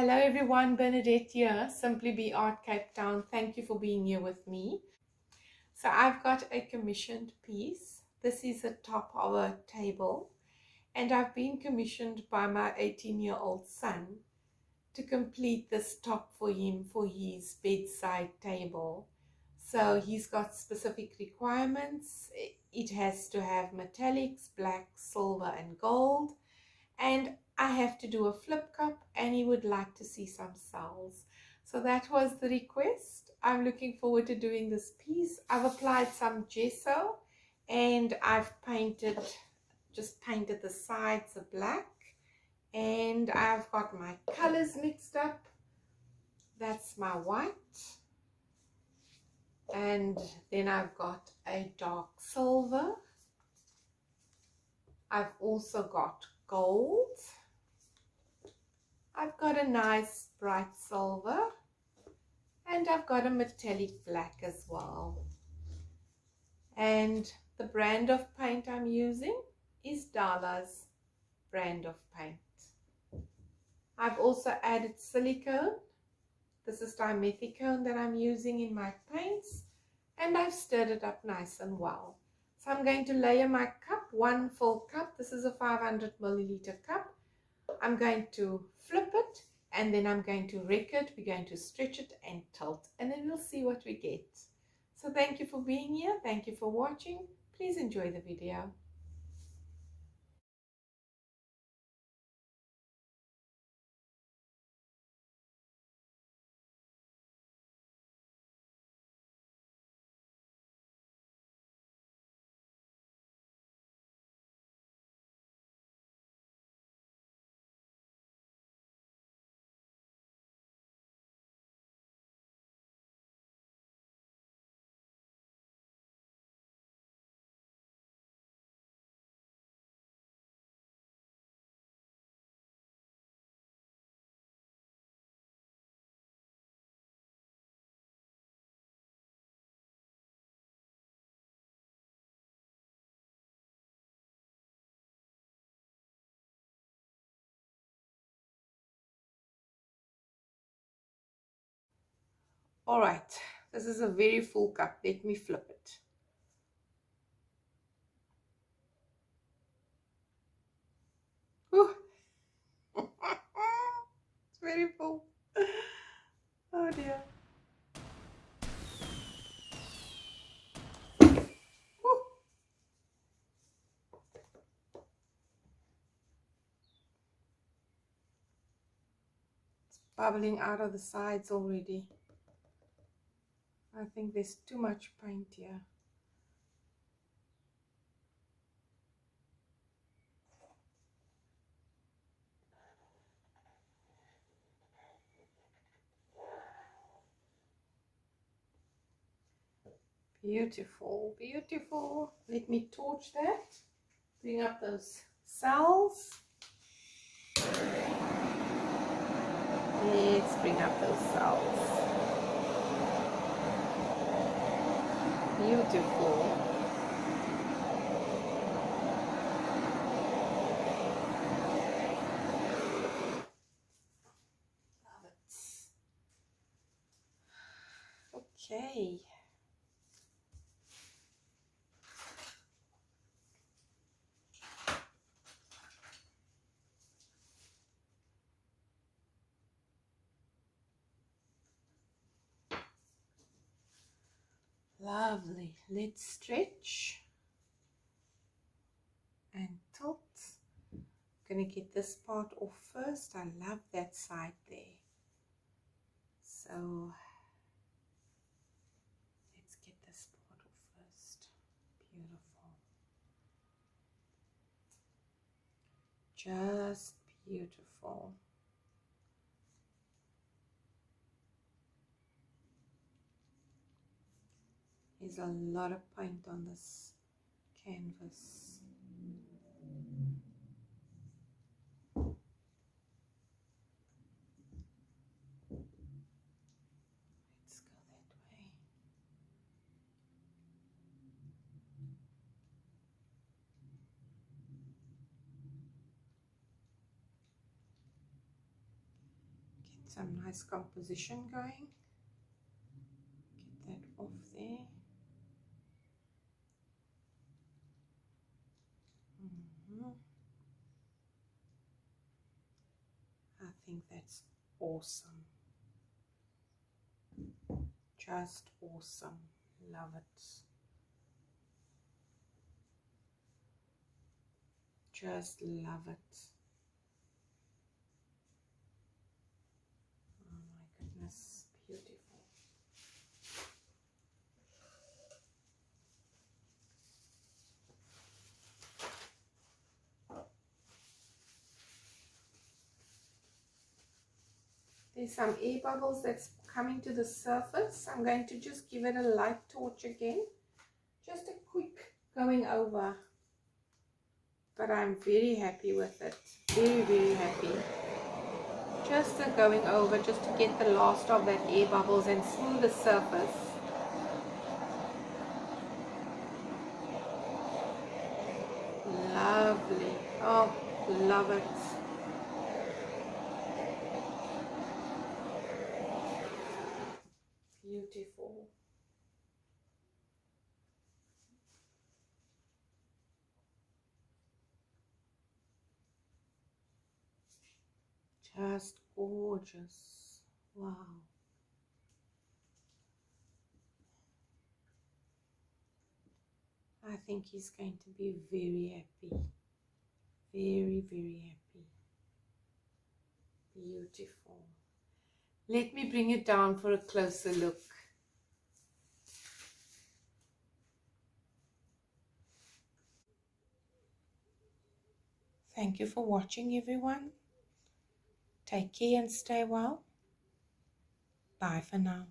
Hello everyone, Bernadette here, Simply Be Art Cape Town. Thank you for being here with me. So I've got a commissioned piece. This is the top of a table and I've been commissioned by my 18-year-old son to complete this top for him for his bedside table. So he's got specific requirements. It has to have metallics, black, silver and gold. And I have to do a flip cup and he would like to see some cells. So that was the request. I'm looking forward to doing this piece. I've applied some gesso and I've just painted the sides a black, and I've got my colors mixed up. That's my white, and then I've got a dark silver. I've also got gold. I've got a nice bright silver, and I've got a metallic black as well. And the brand of paint I'm using is Dala's brand of paint. I've also added silicone. This is dimethicone that I'm using in my paints, and I've stirred it up nice and well. So I'm going to layer my cup, one full cup. This is a 500 milliliter cup. I'm going to flip it, and then I'm going to wreck it. We're going to stretch it and tilt, and then we'll see what we get. So thank you for being here. Thank you for watching. Please enjoy the video. All right, this is a very full cup. Let me flip it. Whew. It's very full. Oh dear. Whew. It's bubbling out of the sides already. I think there's too much paint here. Beautiful, beautiful. Let me torch that. Bring up those cells. Let's bring up those cells. Beautiful. Love it. Okay. Lovely. Let's stretch and tilt. I'm going to get this part off first. I love that side there. So let's get this part off first. Beautiful. Just beautiful. There's a lot of paint on this canvas. Let's go that way. some nice composition going. Get that off there. I think that's awesome. Just awesome. Love it. Just love it. Oh my goodness, beautiful. There's some air bubbles that's coming to the surface. I'm going to just give it a light torch again. Just a quick going over. But I'm very happy with it. Very, very happy. Just a going over just to get the last of that air bubbles and smooth the surface. Lovely. Oh, love it. Beautiful. Just gorgeous. Wow. I think he's going to be very happy. Very, very happy. Beautiful. Let me bring it down for a closer look. Thank you for watching, everyone. Take care and stay well. Bye for now.